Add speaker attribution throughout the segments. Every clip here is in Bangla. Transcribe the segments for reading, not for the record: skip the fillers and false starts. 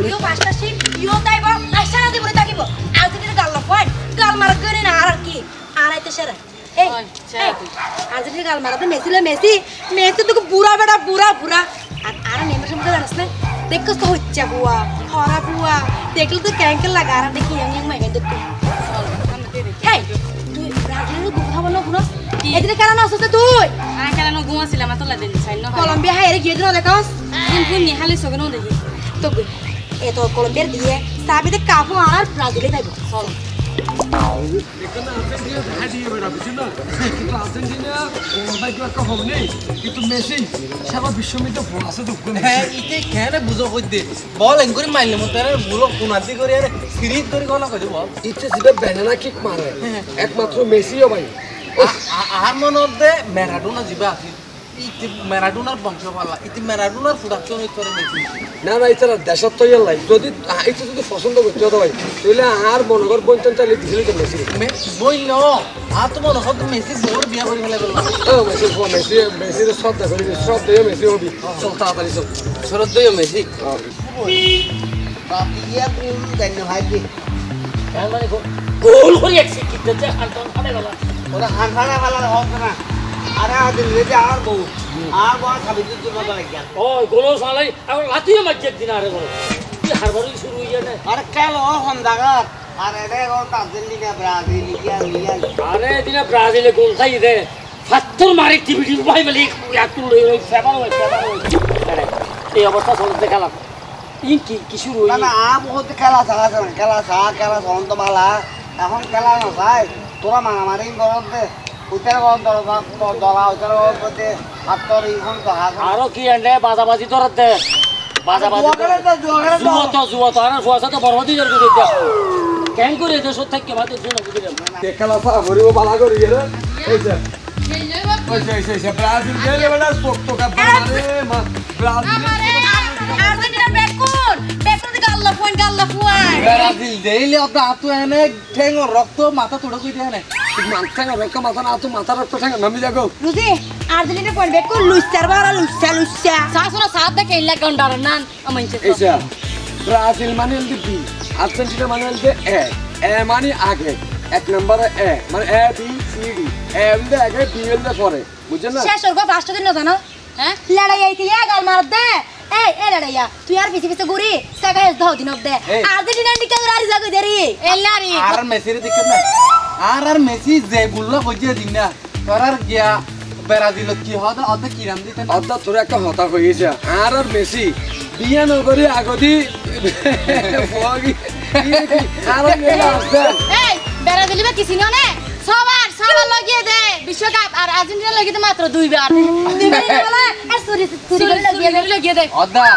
Speaker 1: ইও পাঁচটা সিট ইও তাইব আর সারা জীবনে থাকিব আর্জেন্টিনা গাল লফাই গাল মারা করে না আর কি আড়াইতে সেরা এই আর্জেন্টিনা গাল মারাতে মেসি তো বুড়া বেটা বুড়া আর নেমের সামনে জানাস না দেখছ তো হচ্ছে বুয়া খরা বুয়া দেখলে তো ক্যাঙ্কেল লাগা আর দেখি ইয়াং মাইকা দেখতে হেই তুই ব্রাজিলের গুহা বলো গুনো এদিকে কেন আসছে তুই
Speaker 2: আর কেন ঘুমাছিলাম এত লাগে দিন
Speaker 1: কলম্বিয়া হাইরে গিয়ে দিন দেখাস
Speaker 2: কোন নিহালি সগনো দেখি
Speaker 1: তো এত কলম্বিয়ার দিয়ে সাবিতে কাপু আর ব্রাজিলে যাইব চল
Speaker 3: এখানে আর্জেন্টিনা দেখা দিয়ে বেড়া বুঝছি না কিন্তু আর্জেন্টিনা ওটা কি একটা হবে নেই কিন্তু মেসি সারা বিশ্বমিতে বল আছে তো
Speaker 4: হ্যাঁ ইতে কেন বুঝো কই দে বল এঙ্গুরি মাইলে মতে বুলো কোনাদি করে আরে সিরিজ ধরে কোনা কই বল
Speaker 3: ইচ্ছে যেটা ব্যানানা কিক মারে একমাত্র মেসিও ভাই
Speaker 4: আর মনতে ম্যারাডোনা জিবা আছে ইতে ম্যারাডোনার বংশ পালা ইতে ম্যারাডোনার প্রোডাকশন করে মেসি
Speaker 3: না এটা দেশত তো লাই যদি এটা যদি পছন্দ করতে হতো ভাই তাহলে আর মনগর বইতেন চাইলে দিছিল তো মেসি
Speaker 4: বই ন আর তো মনে হতো মেসি বড় বিয়া করে ফেলে বললাম
Speaker 3: ও মেসির শ্রদ্ধা করি শ্রদ্ধা মেসি হবি চল তাড়াতাড়ি চল
Speaker 4: শ্রদ্ধেয় মেসি
Speaker 5: বাপিয়া কোন জানি ভাই কি
Speaker 4: কেন মানে গোল করে একসি কিতে আন্তন ফাড়ে গেল
Speaker 5: ওরা খানখানা वाला হবে না আরে আদিল রে আর বউ আর বড় খাবিতে তো মজা লাগে
Speaker 6: ও গোলো সালাই আর লাতিও মাজ্জে দিন আরে গোলো কি হারবারই শুরু হই যায়
Speaker 5: আরে কেন হন্দাগার আরে রে ও আর্জেন্টিনা ব্রাজিল লিয়া
Speaker 6: আরে দিনা ব্রাজিলে গোল খাই দে ফাত্তর মারি টিভি ভাই বলে একটু লই ফেভার হই এই অবস্থা চলতে খেলা কি শুরু হই
Speaker 5: না আ বহুত খেলা সন্ত মালা এখন খেলা না ভাই তোরা মারামারি করতে উত্তর দলা উত্তর করতে হাতর ইখন তো হাত
Speaker 6: আরো কি এন্ডে বাজাবাজি ধরতে বাজাবাজি জুয়া তো আর ফুয়াসা তো বরবাদি জোর করে দিতে কেন করে দে সত্য থেকে মাতে শুনো বুঝিলাম
Speaker 3: খেলা পা ভরিব বালা করি রে এই ব্রাজিল গেলে বেটা সোক্তো কা মারে ব্রাজিল
Speaker 1: আর্জেন্টিনা বেকুন দি গাল লফাই
Speaker 4: ব্রাজিল দেইলে অত আতু এনে ঠেং রক্ত মাথা তোড় কই দেনে
Speaker 3: মাথা রক্ত মাথা না তো মাথা রক্ত ঠেঙ্গা নামি যাগো
Speaker 1: রুজি আর্জেন্টিনা পয়েন্ট বেকুন লুসার বারা লুসা
Speaker 2: সাসুরা সাত দেখে ইল্লা গন্ডার নান আমাইছে
Speaker 3: এইসা ব্রাজিল মানে হল বি আর্জেন্টিনা মানে হল এ মানে আগে এক নম্বরে এ মানে A B C D A হল আগে বি হল পরে বুঝছেন না
Speaker 1: শেষ হল ফার্স্ট দিন না জানো হ্যাঁ লড়াই আইতি গাল মার দে এই লড়াইয়া তুই আর পিছে ঘুরি সাগাই দাও দিন অব দে আর্জেন্টিনা দিকে রারি জাগো দেরি
Speaker 2: এল্লারি
Speaker 4: আর মেসির দিকে না আর মেসি যে গুল্লা কইছে দিন না তোরার গিয়া ব্রাজিল কি হদ অত কিরাম দিতে
Speaker 3: অত তোর একটা হতা হইছে আর মেসি বিয়া নগরী আগদি ফগি আর মেলা আছে
Speaker 2: এই বেরা দিলিবা কিছু না সবার লাগিয়ে দে বিশ্বকাপ আর আর্জেন্টিনা লাগিয়ে দে মাত্র দুইবার লাগিয়ে দে
Speaker 4: অদা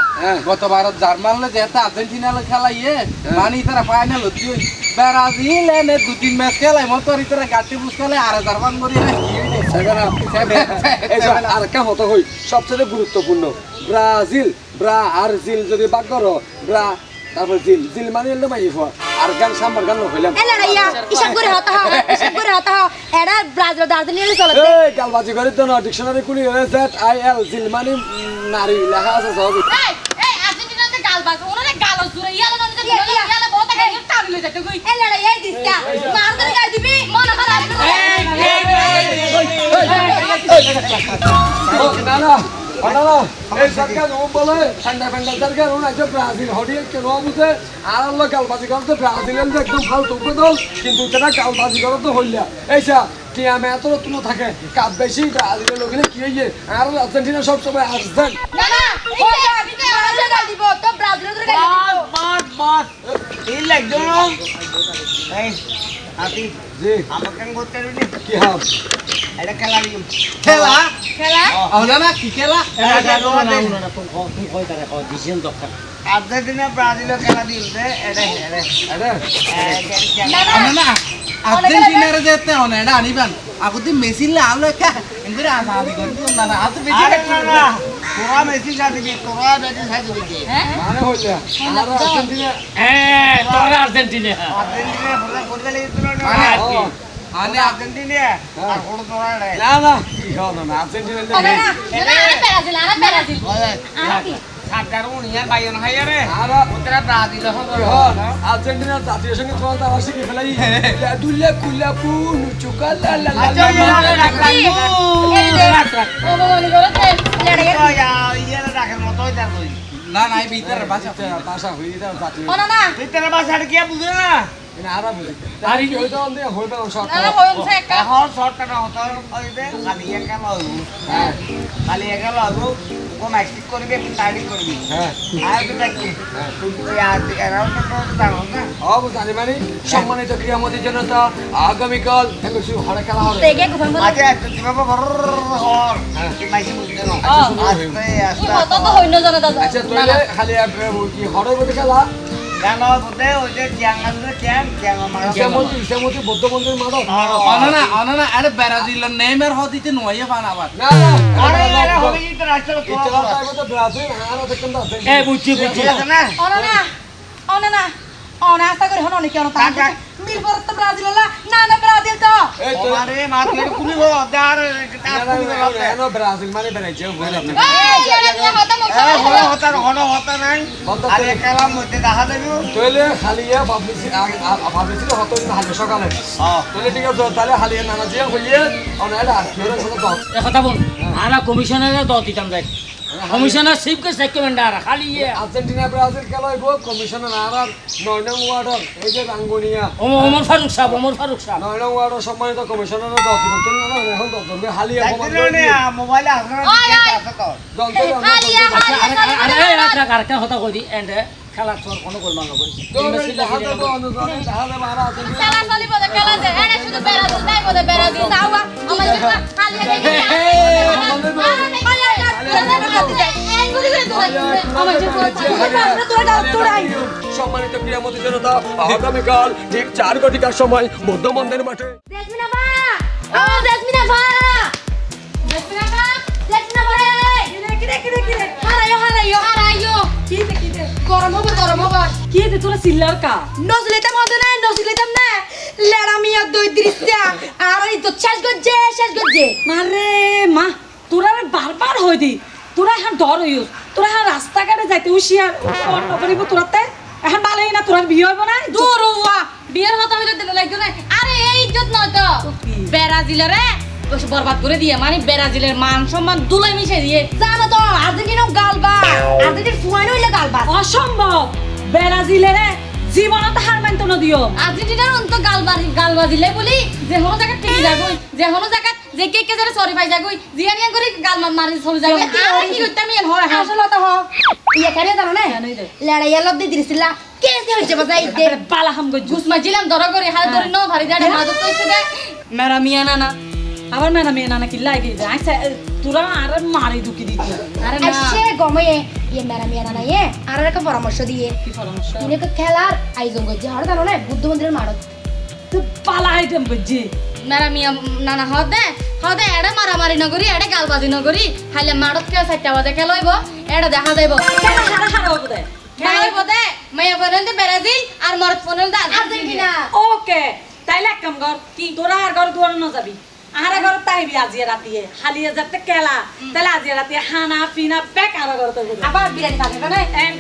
Speaker 4: গতবার জার্মান যেটা আর্জেন্টিনা খেলাইয়ে মানে তারা ফাইনাল হচ্ছে ব্রাজিল এনে 2-3 ম্যাচ খেলাই মতো তারা গাটি বুঝ খেলে আর জার্মান করি
Speaker 3: আর একটা হতা হই সবচেয়ে গুরুত্বপূর্ণ ব্রাজিল আর জিল যদি বাক করো তারপর জিল মানে এলে মাই আর গান সাম্বার গান হইলাম
Speaker 1: লড়াইয়া ইসব করে হতা এরা ব্রাজিল আর্জেন্টিনা চলে
Speaker 3: এই গালবাজি করে তো না ডিকশনারি কুলি ZIL জিল মানে নারী লেখা আছে সব
Speaker 2: এই আর্জেন্টিনাতে গালবাজ ওরে গাল জুরে ইয়ালা ইয়ালা বহুত আগে টান লই যাতে কই
Speaker 1: এই লড়াইয়া দিস্তা মার ধরে গাই দিবি মন খারাপ
Speaker 3: না এই সরকার ও বলে ঠান্ডা সরকার ও আজ ব্রাজিল হডিয়ে কেন বুঝে আর আল্লাহ গালবাজি করতে ব্রাজিলের একদম ফালতু বদল কিন্তু এটা গালবাজি করতে তো হইলা এইসা কি আমি এত রত্ন থাকে কাপ বেশি ব্রাজিলের লোকনে কি হইয়ে আর আর্জেন্টিনা সব সময় আসবেন
Speaker 1: না ব্রাজিল গাল দিব তো ব্রাজিল ধরে গাল দিব
Speaker 5: বাস এই লাগছো এই আতি
Speaker 3: জি
Speaker 5: আমাকে করতে রইনি
Speaker 3: কি হাব
Speaker 5: এটা খেলা দিম
Speaker 4: খেলা
Speaker 2: খেলা
Speaker 4: না কি খেলা
Speaker 6: তুমি কই তারে কই ডিসিশন দরকার
Speaker 5: আর্জেন্টিনা ব্রাজিল খেলা দিম দে এটা
Speaker 4: না আর্জেন্টিনার যেতে অনেডা আনিবান আগুদি মেসি লাল একা এঙ্গুরে আদি করতে না আত বেশি
Speaker 5: তোরা মেসি সাথে কি তোরা বেটি সাথে কি
Speaker 3: মানে হইলা আর আর্জেন্টিনা
Speaker 6: তোরা আর্জেন্টিনা
Speaker 5: করতে লাগিছিল
Speaker 4: আনে
Speaker 5: আর্জেন্টিনা আর কোন তোরা
Speaker 3: না কি হলো না আর্জেন্টিনা
Speaker 2: ব্রাজিল
Speaker 5: সাতটার উনিয়ার বাইন হাইয়া রে
Speaker 3: আর
Speaker 5: ওতরা ব্রাজিল হবে
Speaker 3: আর্জেন্টিনার জাতীয় সঙ্গে তোমার তারা শিখে ফেলাই দুল্লা কুল্লা পুন চুকা লা লা লা
Speaker 5: আচ্ছা ইয়া রাখলাম
Speaker 2: মনে করতে
Speaker 5: ইয়া রাখার মতো হইতার কই
Speaker 4: না নাই ভিতরে বাসা
Speaker 3: ভাষা হয়ে যায় জাতীয়
Speaker 2: ও না না
Speaker 5: ভিতরে বাসাটা কি বুঝে না
Speaker 3: এটা আরাম আর কি হইতো অন্ধে হইবে শর্ট
Speaker 2: না না হইছে একটা
Speaker 5: এখন শর্টটা হতো হইবে খালি একা লইব
Speaker 3: হ্যাঁ
Speaker 5: খালি একা লইব ও ম্যাক্সিক করবে টাইডিং করবি
Speaker 3: হ্যাঁ
Speaker 5: আর তো দেখি আর এরাও তো জানো না
Speaker 3: জানি মানে সম্মানিত ক্রীড়ামন্ত্রী জনতা আগামীকাল একুশে হরে খেলা হবে
Speaker 2: দেখে গুফান বলে
Speaker 5: আচ্ছা একটা দিবাবা বড় হর কি মাইসি বুঝতে না আস্তে আস্তে
Speaker 2: কত তো হইন জানা দাদা
Speaker 3: আচ্ছা তোলে খালি কি হরে বলে খেলা
Speaker 5: গান বুঝতে ওই যে জ্যাঙ্গালে জ্যাঙ্গা মারা
Speaker 3: ইসামতি বৌদ্ধ মন্দির মারো
Speaker 4: অনানা আরে ব্রাজিলের নেইমার হদিতে নয় ফান আবার
Speaker 3: না
Speaker 5: আরে আরে হবে কি তো রাষ্ট্র
Speaker 3: ইচ্ছা তাইবো তো ব্রাজিল আর দেখেন তো
Speaker 6: এ বুঝছি বুঝছি
Speaker 5: না
Speaker 1: অনা না অনা আশা করি হন অনেক কেন তা মিল পরত ব্রাজিল না না ব্রাজিল তো
Speaker 3: এই তো
Speaker 5: আরে মাথে কুলি বড় দার
Speaker 3: এনো ব্রাজিল মানে বেরাইছে বুঝলাম না
Speaker 2: এই জানা নিয়ে হতা মুখ
Speaker 5: হতা নাই আরে কালাম মধ্যে দেখা দেবি
Speaker 3: তোলে খালিয়া ভাবছি হতো হালে সকালে তোলে ঠিক আছে তাহলে হালিয়া নানা জিয়া হইয়ে অনাইলা ফেরে ছোট দাও
Speaker 6: এ কথা বল আরা কমিশনারের দল দিতাম যাই কমিশনার চিফকে সেকেন্ড আর খালি
Speaker 3: আর্জেন্টিনা ব্রাজিল খেলা হইব কমিশনার আর 9 নং ওয়ার্ডের এই যে রাঙ্গুনিয়া
Speaker 6: ওমর ফারুক সাহেব
Speaker 3: 9 নং ওয়ার্ডের সম্মানিত কমিশনারের দল দিবেন তো না এখন দল ধরবে হালিয়া
Speaker 5: মোবাইলে আপনারা আছে তো
Speaker 3: দল তো
Speaker 2: হালিয়া
Speaker 6: আরে আরেকটা কথা কই দি এন্ড খেলা তোর কোনো গোলমাল নকরি
Speaker 3: হাতে তো অনুদানে তাহলে মারা আর্জেন্টিনা
Speaker 2: খেলা চলিব দে খেলা দে এনে শুধু ব্রাজিল নাই বলে ব্রাজিল দাওয়া আমার জন্য হালিয়া দেখে
Speaker 3: সম্মানিত ক্রীড়ামন্ত্রী জনতা আগামীকাল ঠিক 4 ঘটিকার সময় বৌদ্ধ মন্দির মাঠে
Speaker 2: জেসমিনা বা ও জেসমিনা বা জেসমিনা বা জেসমিনা বা কিরে হারাইও
Speaker 1: কি
Speaker 2: গরম হবে
Speaker 1: কি দে তোরা সিল্লার কা নজলেতাম হতে না নজলেতাম না লেড়া মিয়া দই দৃশ্যা আর এই তো শেষ গজ্জে মারে মা তোরা বারবার হই দি তোরা এখন ডর হইও তোরা এখন রাস্তাঘাটে যাইতে হুশিয়ার অন্য করিব তোরাতে এখন ভালোই না তোরা বিয়ে হইব না
Speaker 2: দূর হওয়া বিয়ের হতা হইলে দিলে লাগতো না আরে এই ইজ্জত নয় তো ব্রাজিলের বরবাদ করে দিয়ে মানে ব্রাজিলের মান সম্মান দুলাই মিশে দিয়ে
Speaker 1: জানো তো আর্জেন্টিনাও গালবা আর্জেন্টিনা ফুয়ানো হইলে গালবা অসম্ভব ব্রাজিলের জীবনত হার মানতো না দিও
Speaker 2: আর্জেন্টিনার অন্ত গালবাজিলে বলি যে হনো জায়গা টিকে যাগই যে হনো জায়গা যে কে যারে সরি পাই যাগই জিয়ানিয়া করে গাল মারি চলে যাবে আর কি করতে আমি হয়
Speaker 1: আসলে তো হ ইয়া করে জানো না লড়াইয়া লব দি দিছিলা কেসে হইছে বাজাই দে বালা হাম গো
Speaker 2: ঘুষ মাজিলাম ধরা করে হাত ধরে নো ভারি দাঁড়ে মাদত কইছে দে
Speaker 1: মেরা মিয়া নানা আবার মেরা মিয়া নানা কি লাগে আচ্ছা তোরা আর মারি দুকি দিত
Speaker 2: আরে না
Speaker 1: আইছে গময়ে ইয়ে মেরা মিয়া নানা ইয়ে আর একটা পরামর্শ দিয়ে
Speaker 2: কি পরামর্শ
Speaker 1: ইনেকে খেলার আয়োজন করছে আর জানো না বুদ্ধ মন্দিরের মারত তো পালা আইটেম বুঝছি
Speaker 2: মেরা মিয়া নানা হদে এড়ে মারামারি নগরি এড়ে গালবাজি নগরি হাইলে মারত কে 7টা বাজে খেলাইব এড়ে দেখা যাইব
Speaker 1: কেন হারা হারা হবে দে
Speaker 2: খেলাইব দে মাইয়া ফোনেল ব্রাজিল আর মরদ ফোনেল আর্জেন্টিনা
Speaker 1: ওকে তাইলে এক কাম কর কি তোরা আর ঘর দুয়ার না যাবি আর ঘর তাইবি আজিয়া রাতিয়ে হালিয়ে যাতে কেলা তাহলে আজিয়া রাতিয়ে হানা পিনা বেক আর ঘর তো
Speaker 2: আবার বিরিয়ানি পাবে না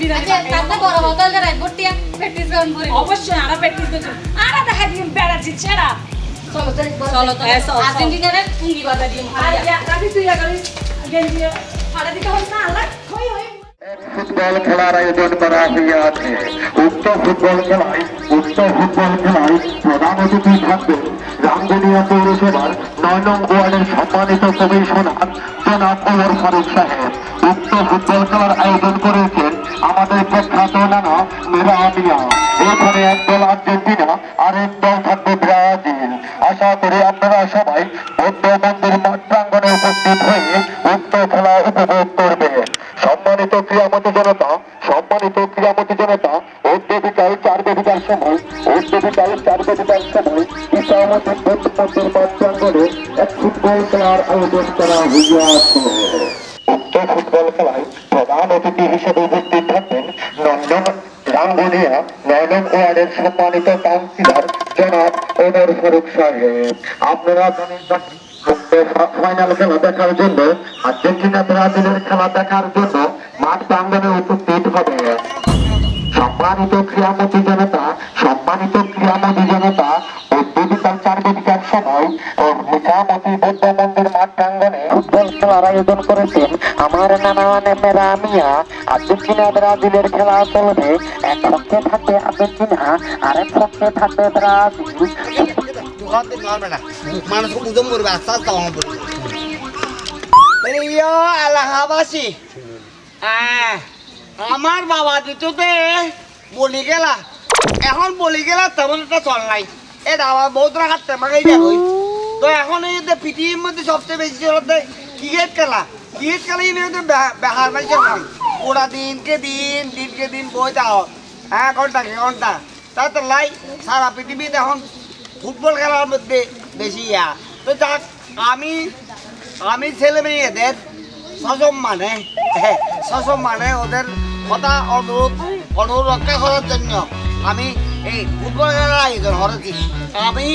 Speaker 1: বিরিয়ানি
Speaker 2: তাতে বড় হোটেল রে বটিয়া প্র্যাকটিস গ্রাউন্ড করি
Speaker 1: অবশ্যই আর প্র্যাকটিস করছি আর দেখা দিন বেড়াচ্ছি ছেড়া
Speaker 2: চলো তো আর্জেন্টিনার পুঙ্গি বাজা দিম
Speaker 1: আর রাতি তুই করিস গেঞ্জি ফাড়া দিতে হয় না আল্লাহ কই হই
Speaker 7: ফুটবল খেলার আয়োজন করা হইয়াছে উক্ত ফুটবল খেলায় প্রধান অতিথি থাকবেন রাঙ্গুনিয়া পৌরসভার 9 নং ওয়ার্ডের সম্মানিত কমিশনার জনাব ওমর ফারুক সাহেব। উক্ত ফুটবল খেলার আয়োজন করেছেন আমাদের প্রখ্যাত নানা মেরা মিয়া। এখানে একদল আর্জেন্টিনা আর একদল থাকবে ব্রাজিল। আশা করি আপনারা সবাই বৌদ্ধ মন্দির মাঠ প্রাঙ্গণে উপস্থিত হয়ে উক্ত খেলা উপভোগ করবেন। সম্মানিত ক্রীড়ামন্ত্রী জনতা বিকাল 4 ঘটিকার সময় ইসলামী বৌদ্ধ মন্দির মাঠ প্রাঙ্গণে এক ফুটবল খেলার আয়োজন করা হইয়াছে। উক্ত ফুটবল খেলায় প্রধান অতিথি হিসেবে উপস্থিত থাকবেন রাঙ্গুনিয়া 9 নং ওয়ার্ডের সম্মানিত কাউন্সিলর জনাব ওমর ফারুক সাহেব। আপনারা জানেন ফাইনাল খেলা দেখার জন্য আর্জেন্টিনা ব্রাজিলের খেলা দেখার জন্য মাঠ প্রাঙ্গণে উপস্থিত হবে। সম্মানিত ক্রীড়ামোদী জনতা ও ডিজিটাল চারদিকের সময় ও নিজামতি বৌদ্ধ মন্দির মাঠ প্রাঙ্গণে ফুটবল খেলার আয়োজন করেছেন আমার নানা নেমেরা মিয়া। আর্জেন্টিনা ব্রাজিলের খেলা চলবে, এক পক্ষে থাকবে আর্জেন্টিনা আর এক পক্ষে থাকবে ব্রাজিল।
Speaker 5: মানুষকে বুঝম করবে আস্তে আস্তে এলাহাবাসী আমার বাবা দিতে বলি গেলা এখন বলি গেলা তেমন একটা চল নাই এটা আমার বহুতরা হাত তেমাকাই দেখো। তো এখন এই পৃথিবীর মধ্যে সবচেয়ে বেশি চলতে ক্রিকেট খেলা বেহার পাইছে নাম পুরা দিনকে দিন বই দাও ঘন্টা তাতে লাই সারা পৃথিবীতে এখন ফুটবল খেলার মধ্যে বেশি তো যাক আমি ছেলে মেয়েদের সসম্মানে ওদের কথা অনুরোধ রক্ষা করার জন্য আমি এই ফুটবল খেলার আয়োজন করেছি। আমি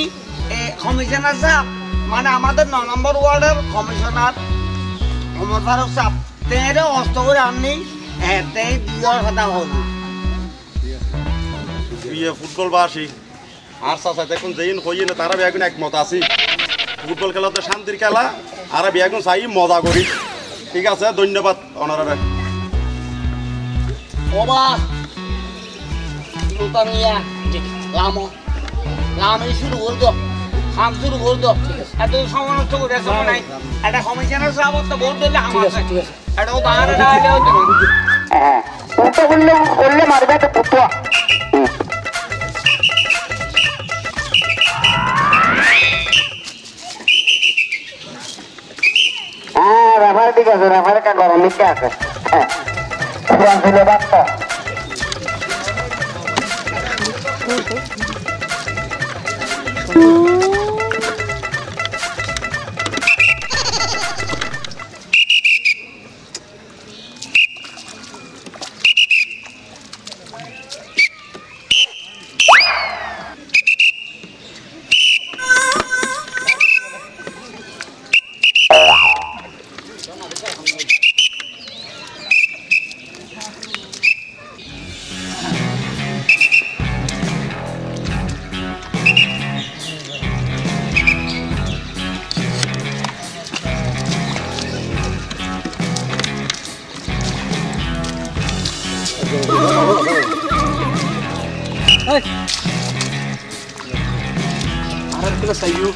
Speaker 5: এই কমিশনার সাহেব মানে আমাদের 9 নম্বর ওয়ার্ডের কমিশনার ওমর ফারুক সাহেব তেরে অস্ত করে আননি দুইয়ের কথা বলবো
Speaker 8: ফুটবল বাসি আর চাচা দেখুন যেইন হইয়ে না তারা বেগুন একমত আছি ফুটবল খেলা তো শান্তির খেলা আর বেগুন চাই মজা করি। ঠিক আছে, ধন্যবাদ অনারে।
Speaker 5: ওবা লুতানিয়া লামে শুরু করে দাও কাম শুরু করে দাও এত সমালোচনা করে সময় নাই একটা কমিশনার সাহেব তো ভোট দিলে আমার এটা বাহারে ডাইলে হতো
Speaker 7: হ্যাঁ পুতো বললে মারবে তো পুতো। হ্যাঁ রেফারি ঠিক আছে, রেফারি কা গরম লিখে আছে। হ্যাঁ ব্রাজিলে বাচ্চা
Speaker 3: Saiu.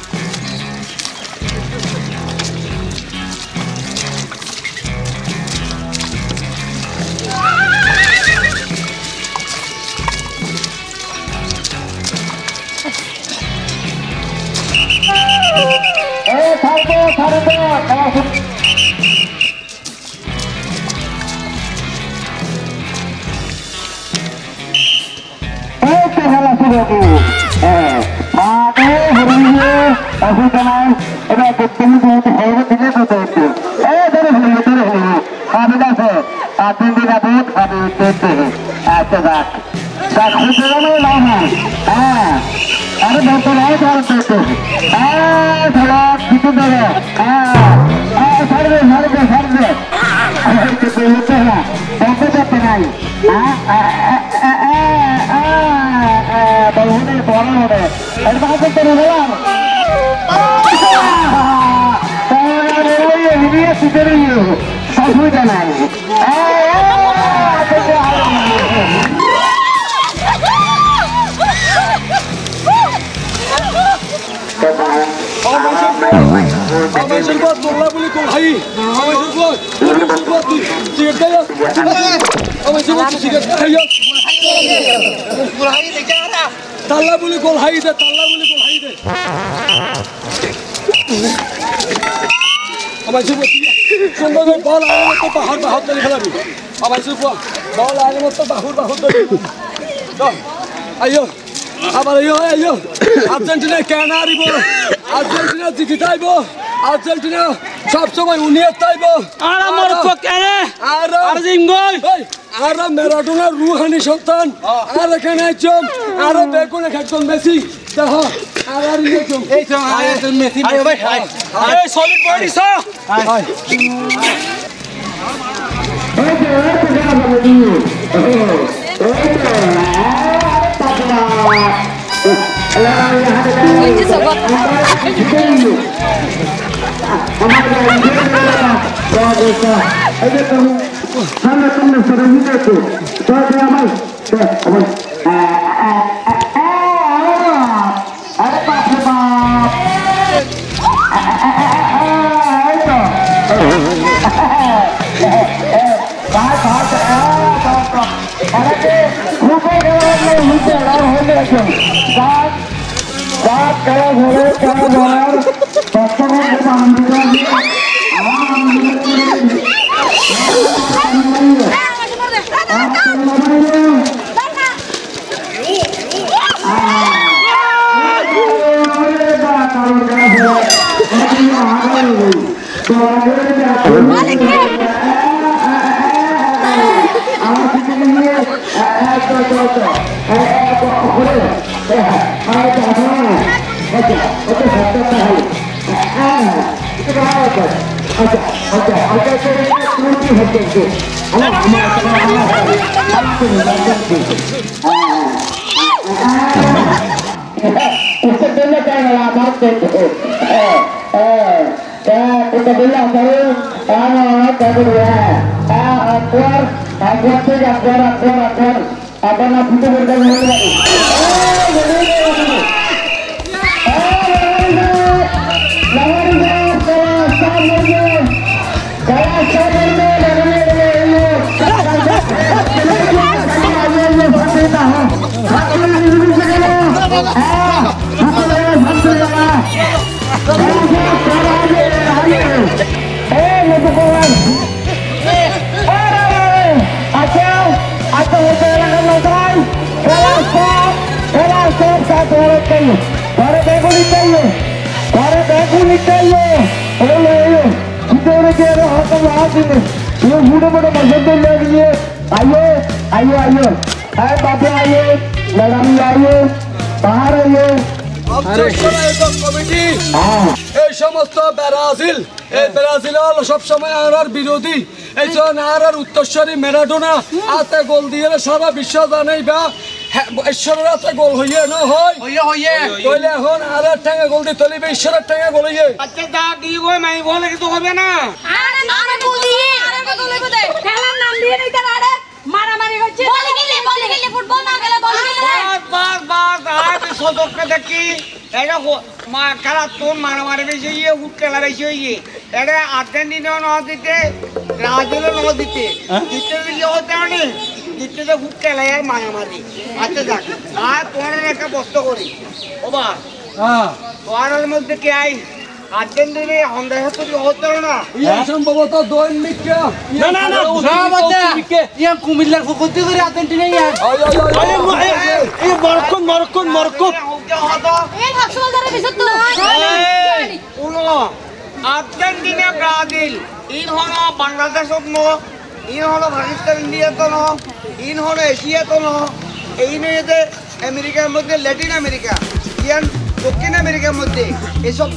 Speaker 3: আর্জেন্টিনা কেন হারিব আর্জেন্টিনা জিতাইব আর্জেন্টিনা সব সময় উনিয়ে তাইব আর আমার কেন আর আর্জেন্টিনা আর ম্যারাডোনার রুহানি সন্তান আর এখানে একজন আর বেগুন একজন মেসি দেখো আর ইয়ে
Speaker 4: এই তো আরে মেসি
Speaker 6: আরে ভাই এই সলিড বডি সো
Speaker 2: ওই যে সগত
Speaker 3: কমিটি এই সমস্ত ব্রাজিল এই ব্রাজিল হলো সবসময় আর বিরোধী এই জন্য আর উত্তরস্বরী ম্যারাডোনা আতে গোল দিয়ে সারা বিশ্ব জানাই বা ঈশ্বরের হাতে গোল হইয়ে না হয় কইলে এখন আর ঠেঙে গোল দিয়ে তলিবে ঈশ্বরের ঠেঙে গোল হইয়ে
Speaker 5: আচ্ছা যা কি কই মাই বলে কিছু হবে না
Speaker 2: আরে আরে বলি আরে বলে দে খেলার নাম দিয়ে নেই তার আরে মারামারি হচ্ছে বলে গেলে ফুটবল না গেলে বল গেলে
Speaker 5: বাস আজ সদককে দেখি এটা মা খেলা তোর মারামারি বেশি হইয়ে ফুট খেলা বেশি হইয়ে এটা আর্জেন্টিনা ন দিতে ব্রাজিলও ন দিতে দিতে দিলে হতে মানে দিতে তো ফুট খেলায় আর মারামারি আচ্ছা যাক আর তোমার একটা বস্তু করি ও বা তোমার মধ্যে কে আই আর্জেন্টিনা হন্ডা হাতে হতে না
Speaker 3: সম্ভবত দৈনিক
Speaker 4: না না না ইয়া কুমিল্লার ফুকুতি করে আর্জেন্টিনা ইয়া
Speaker 3: এই মরক্কো
Speaker 2: এই হাসপাতাল ধরে বিশুদ্ধ
Speaker 5: উনো আর্জেন্টিনা ব্রাজিল ইন হলো বাংলাদেশত ন ইন হলো পাকিস্তান ইন্ডিয়াত ন ইন হলো এশিয়াত ন এই নিয়ে আমেরিকার মধ্যে ল্যাটিন আমেরিকা ইয়ান দক্ষিণ আমেরিকার মধ্যে এইসব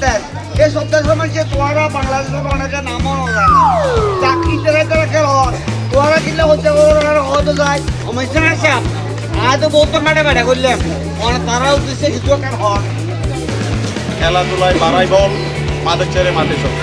Speaker 5: দেশের মধ্যে তোমরা বাংলাদেশের অনেকে নামও না চাকরি তারা খেল তোমরা কিনলে হচ্ছে হতে যায় সমস্যা না চাপ আজ বহুত মেটে করলাম তারা উদ্দেশ্যে কিছু একটা হন
Speaker 8: খেলাধুলায় বাড়াই বল মাঠে ছেড়ে মাঠে সব